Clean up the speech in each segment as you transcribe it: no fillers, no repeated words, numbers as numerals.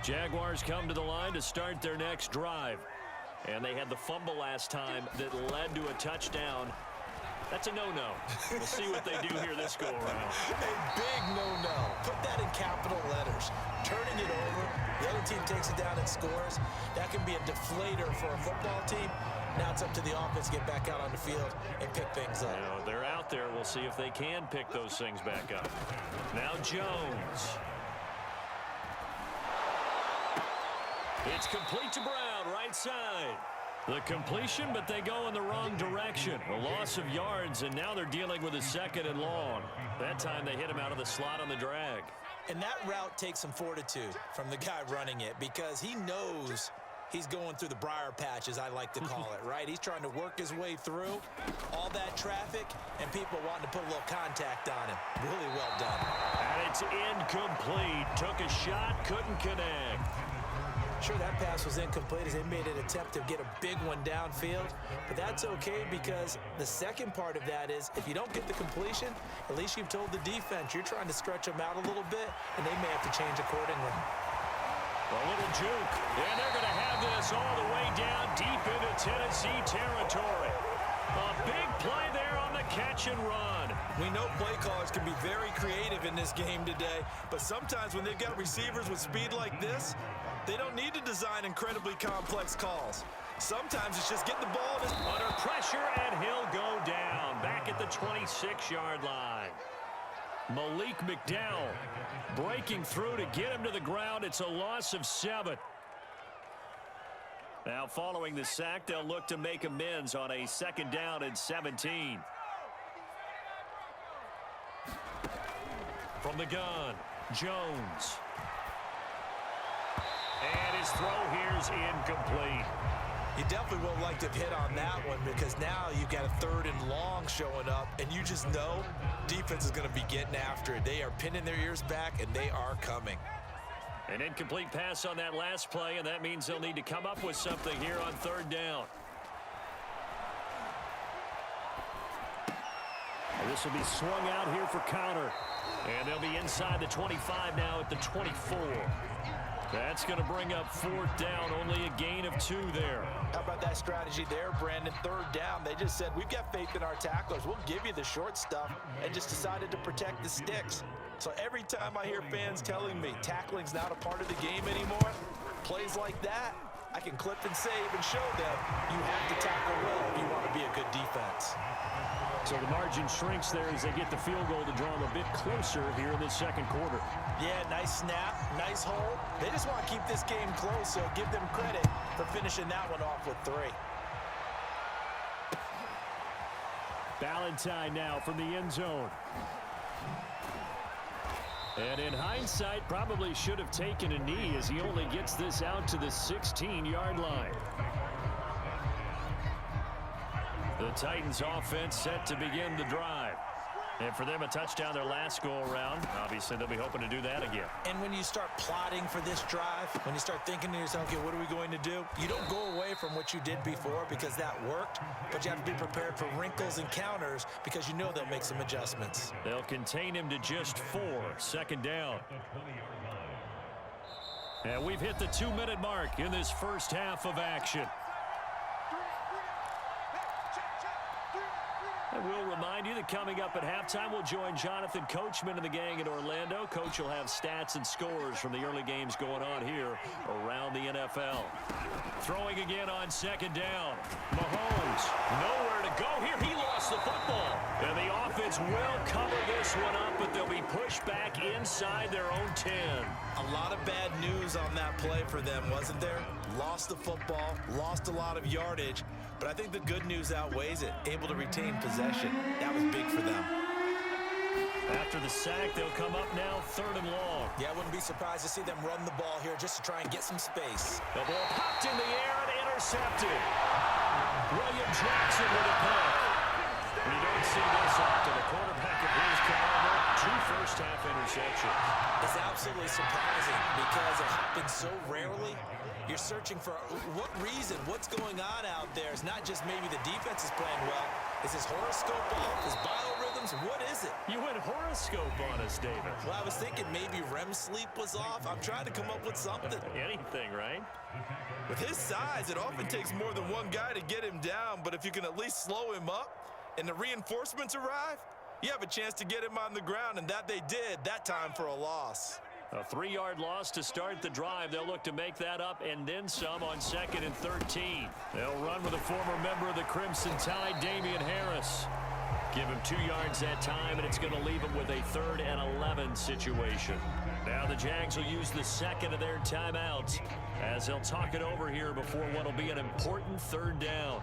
Jaguars come to the line to start their next drive. And they had the fumble last time that led to a touchdown. That's a no-no. We'll see what they do here this go-around. A big no-no. Put that in capital letters. Turning it over, the other team takes it down and scores. That can be a deflator for a football team. Now it's up to the offense to get back out on the field and pick things up. Now, they're out there. We'll see if they can pick those things back up. Now Jones. It's complete to Brown, right side. The completion, but they go in the wrong direction. A loss of yards, and now they're dealing with a 2nd and long. That time they hit him out of the slot on the drag. And that route takes some fortitude from the guy running it because he knows he's going through the briar patch, as I like to call it, right? He's trying to work his way through all that traffic and people wanting to put a little contact on him. Really well done. And it's incomplete. Took a shot, couldn't connect. Sure, that pass was incomplete as they made an attempt to get a big one downfield, but that's okay because the second part of that is if you don't get the completion, at least you've told the defense you're trying to stretch them out a little bit, and they may have to change accordingly. A little juke, and they're going to have this all the way down deep into Tennessee territory. A big play there on the catch and run. We know play callers can be very creative in this game today, but sometimes when they've got receivers with speed like this, they don't need to design incredibly complex calls. Sometimes it's just getting the ball under pressure, and he'll go down back at the 26-yard line. Malik McDowell breaking through to get him to the ground. It's a loss of 7. Now following the sack, they'll look to make amends on a 2nd down and 17. From the gun, Jones. And his throw here's incomplete. You definitely would like to have hit on that one because now you've got a 3rd and long showing up, and you just know defense is going to be getting after it. They are pinning their ears back, and they are coming. An incomplete pass on that last play, and that means they'll need to come up with something here on 3rd down. And this will be swung out here for counter. And they'll be inside the 25 now at the 24. That's going to bring up 4th down, only a gain of 2 there. How about that strategy there, Brandon? 3rd down, they just said, we've got faith in our tacklers. We'll give you the short stuff, and just decided to protect the sticks. So every time I hear fans telling me tackling's not a part of the game anymore, plays like that, I can clip and save and show them you have to tackle well if you want to be a good defense. So the margin shrinks there as they get the field goal to draw them a bit closer here in the 2nd quarter. Yeah, nice snap, nice hold. They just want to keep this game close, so give them credit for finishing that one off with 3. Ballantyne now from the end zone. And in hindsight, probably should have taken a knee as he only gets this out to the 16-yard line. The Titans offense set to begin the drive. And for them, a touchdown their last go-around. Obviously, they'll be hoping to do that again. And when you start plotting for this drive, when you start thinking to yourself, okay, what are we going to do? You don't go away from what you did before because that worked, but you have to be prepared for wrinkles and counters because you know they'll make some adjustments. They'll contain him to just 4, 2nd down. And we've hit the 2-minute mark in this first half of action. And we'll remind you that coming up at halftime, we'll join Jonathan Coachman and the gang in Orlando. Coach will have stats and scores from the early games going on here around the NFL. Throwing again on 2nd down. Mahomes, nowhere to go here. He lost the football. And the offense will cover this one up, but they'll be pushed back inside their own 10. A lot of bad news on that play for them, wasn't there? Lost the football, lost a lot of yardage, but I think the good news outweighs it. Able to retain possession. That was big for them. After the sack, they'll come up now 3rd and long. Yeah, I wouldn't be surprised to see them run the ball here just to try and get some space. The ball popped in the air and intercepted. William Jackson with a pick. We don't see this often. The quarterback of his caliber, 2 first-half interceptions. It's absolutely surprising because it happens so rarely. You're searching for what reason, what's going on out there. It's not just maybe the defense is playing well. Is his horoscope off? His biorhythm James, what is it? You went horoscope on us, David. Well, I was thinking maybe REM sleep was off. I'm trying to come up with something. Anything, right? With his size, it often takes more than one guy to get him down, but if you can at least slow him up and the reinforcements arrive, you have a chance to get him on the ground, and that they did, that time for a loss. A 3-yard loss to start the drive. They'll look to make that up and then some on 2nd and 13. They'll run with a former member of the Crimson Tide, Damian Harris. Give him 2 yards that time, and it's going to leave him with a 3rd and 11 situation. Now the Jags will use the second of their timeouts as they'll talk it over here before what will be an important 3rd down.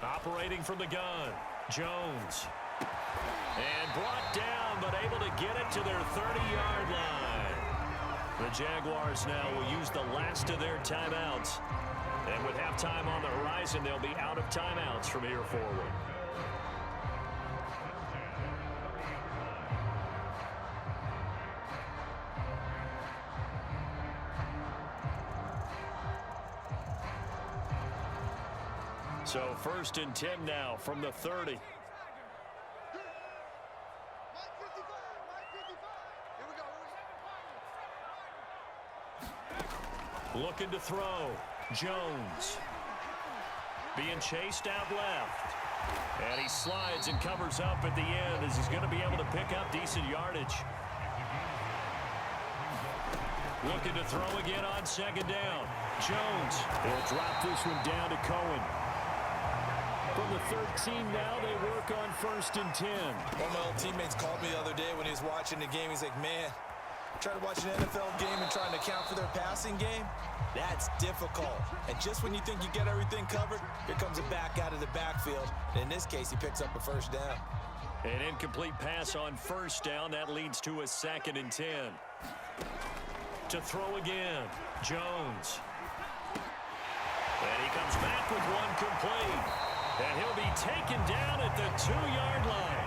Operating from the gun, Jones. And brought down, but able to get it to their 30-yard line. The Jaguars now will use the last of their timeouts. And with halftime on the horizon, they'll be out of timeouts from here forward. So 1st and 10 now from the 30. Looking to throw. Jones. Being chased out left. And he slides and covers up at the end as he's going to be able to pick up decent yardage. Looking to throw again on 2nd down. Jones will drop this one down to Cohen. From the 13 now, they work on 1st and 10. One of my old teammates called me the other day when he was watching the game. He's like, man, trying to watch an NFL game and trying to account for their passing game, that's difficult. And just when you think you get everything covered, here comes a back out of the backfield. And in this case, he picks up a 1st down. An incomplete pass on 1st down. That leads to a 2nd and 10. To throw again, Jones. And he comes back with one complete. And he'll be taken down at the 2-yard line.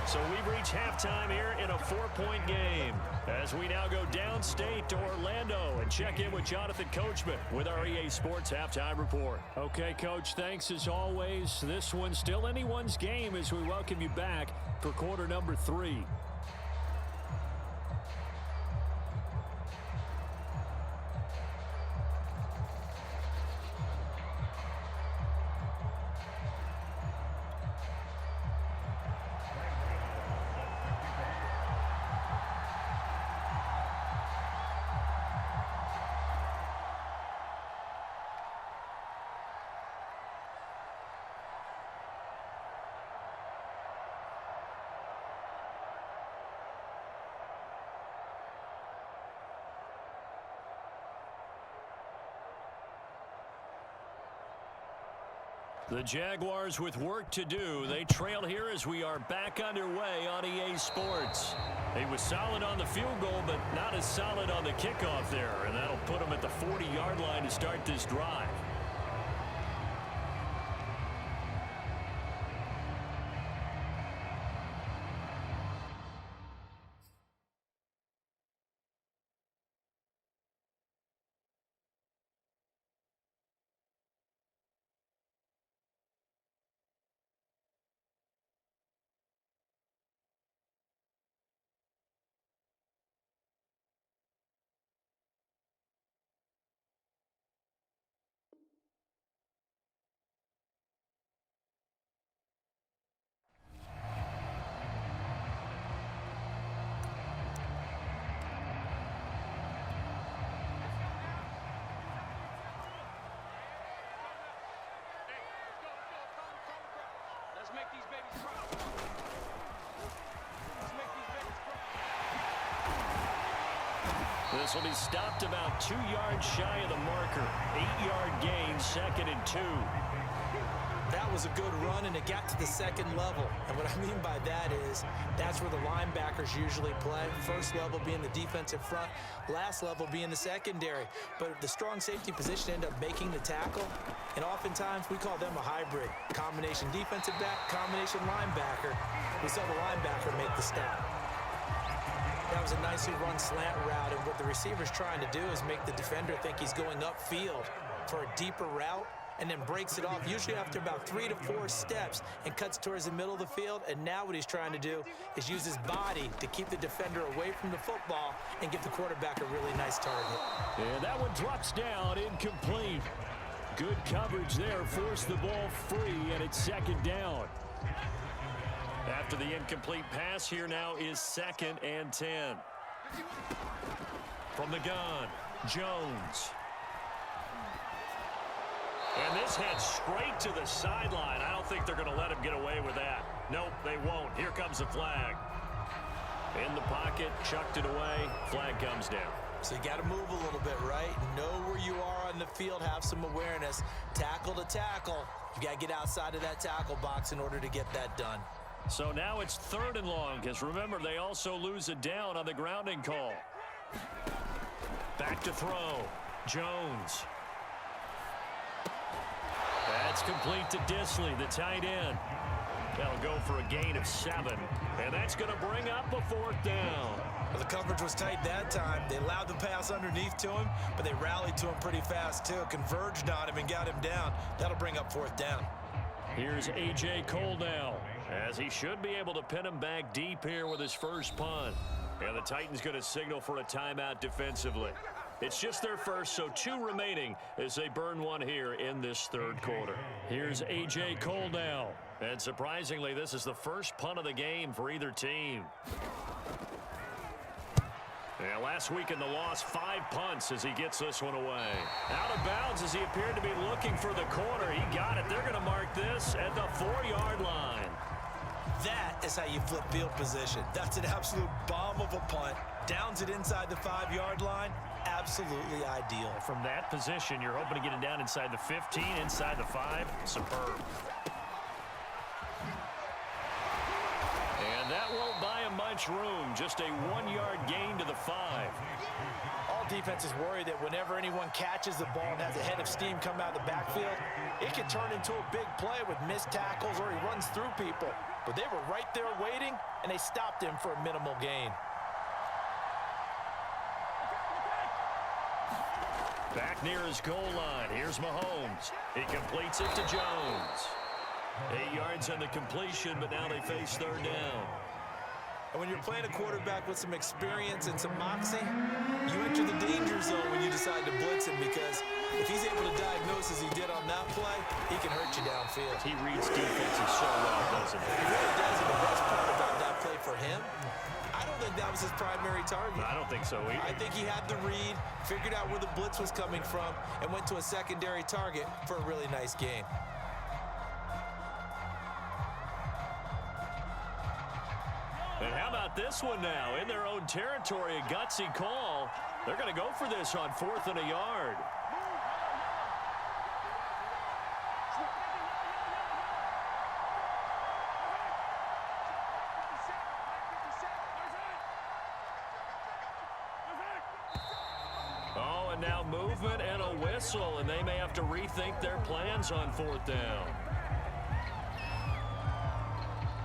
So we've reached halftime here in a 4-point game as we now go downstate to Orlando and check in with Jonathan Coachman with our EA Sports Halftime Report. Okay, Coach, thanks as always. This one's still anyone's game as we welcome you back for quarter number 3. The Jaguars with work to do. They trail here as we are back underway on EA Sports. He was solid on the field goal, but not as solid on the kickoff there, and that'll put him at the 40-yard line to start this drive. This will be stopped about 2 yards shy of the marker. 8-yard gain, 2nd and 2. That was a good run, and it got to the second level. And what I mean by that is that's where the linebackers usually play. First level being the defensive front, last level being the secondary. But the strong safety position ended up making the tackle, and oftentimes we call them a hybrid. Combination defensive back, combination linebacker. We saw the linebacker make the stop. That was a nicely run slant route, and what the receiver's trying to do is make the defender think he's going upfield for a deeper route, and then breaks it off, usually after about 3 to 4 steps, and cuts towards the middle of the field. And now what he's trying to do is use his body to keep the defender away from the football and give the quarterback a really nice target. And that one drops down, incomplete. Good coverage there, forced the ball free, and it's second down. After the incomplete pass, here now is 2nd and 10. From the gun, Jones. And this heads straight to the sideline. I don't think they're going to let him get away with that. Nope, they won't. Here comes the flag. In the pocket, chucked it away. Flag comes down. So you got to move a little bit, right? Know where you are on the field, have some awareness. Tackle to tackle. You got to get outside of that tackle box in order to get that done. So now it's 3rd and long, because remember, they also lose it down on the grounding call. Back to throw. Jones. That's complete to Disley, the tight end. That'll go for a gain of 7. And that's going to bring up a 4th down. Well, the coverage was tight that time. They allowed the pass underneath to him, but they rallied to him pretty fast, too. Converged on him and got him down. That'll bring up 4th down. Here's A.J. Cole now, as he should be able to pin him back deep here with his first punt. And the Titans going to signal for a timeout defensively. It's just their first, so 2 remaining as they burn one here in this 3rd quarter. Here's A.J. Cole now. And surprisingly, this is the first punt of the game for either team. And last week in the loss, 5 punts as he gets this one away. Out of bounds as he appeared to be looking for the corner. He got it. They're going to mark this at the 4-yard line. That is how you flip field position. That's an absolute bomb of a punt. Downs it inside the 5-yard line. Absolutely ideal. From that position, you're hoping to get it down inside the 15, inside the 5. Superb. And that won't buy him much room. Just a 1-yard gain to the 5. All defenses worry that whenever anyone catches the ball and has a head of steam come out of the backfield, it can turn into a big play with missed tackles or he runs through people. But they were right there waiting, and they stopped him for a minimal gain. Back near his goal line. Here's Mahomes. He completes it to Jones. 8 yards on the completion, but now they face 3rd down. And when you're playing a quarterback with some experience and some moxie, you enter the danger zone when you decide to blitz him, because if he's able to diagnose as he did on that play, he can hurt you downfield. He reads defenses so well, doesn't he? He really does, and the best part about that play for him, I don't think that was his primary target. I don't think so either. I think he had the read, figured out where the blitz was coming from, and went to a secondary target for a really nice gain. And how about this one now? In their own territory, a gutsy call. They're going to go for this on 4th and a yard. Oh, and now movement and a whistle, and they may have to rethink their plans on 4th down.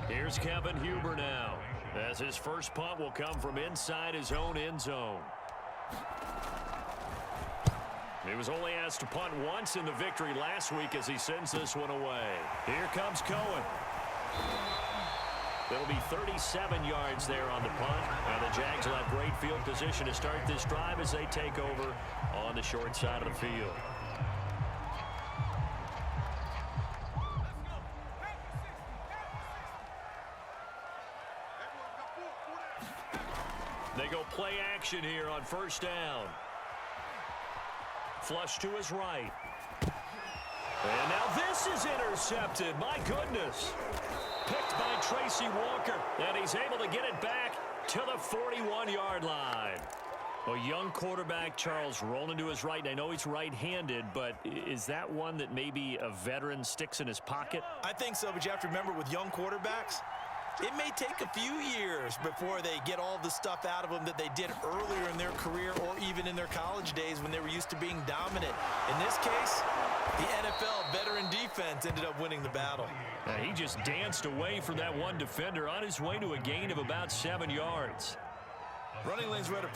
Here's Kevin Huber now, as his first punt will come from inside his own end zone. He was only asked to punt once in the victory last week as he sends this one away. Here comes Cohen. It'll be 37 yards there on the punt. And the Jags will have great field position to start this drive as they take over on the short side of the field. They go play action here on 1st down. Flush to his right. And now this is intercepted. My goodness. Picked by Tracy Walker. And he's able to get it back to the 41-yard line. Well, young quarterback Charles rolling to his right. And I know he's right-handed, but is that one that maybe a veteran sticks in his pocket? I think so, but you have to remember with young quarterbacks, it may take a few years before they get all the stuff out of them that they did earlier in their career or even in their college days when they were used to being dominant. In this case, the NFL veteran defense ended up winning the battle. He just danced away from that one defender on his way to a gain of about 7 yards. Running lanes ready.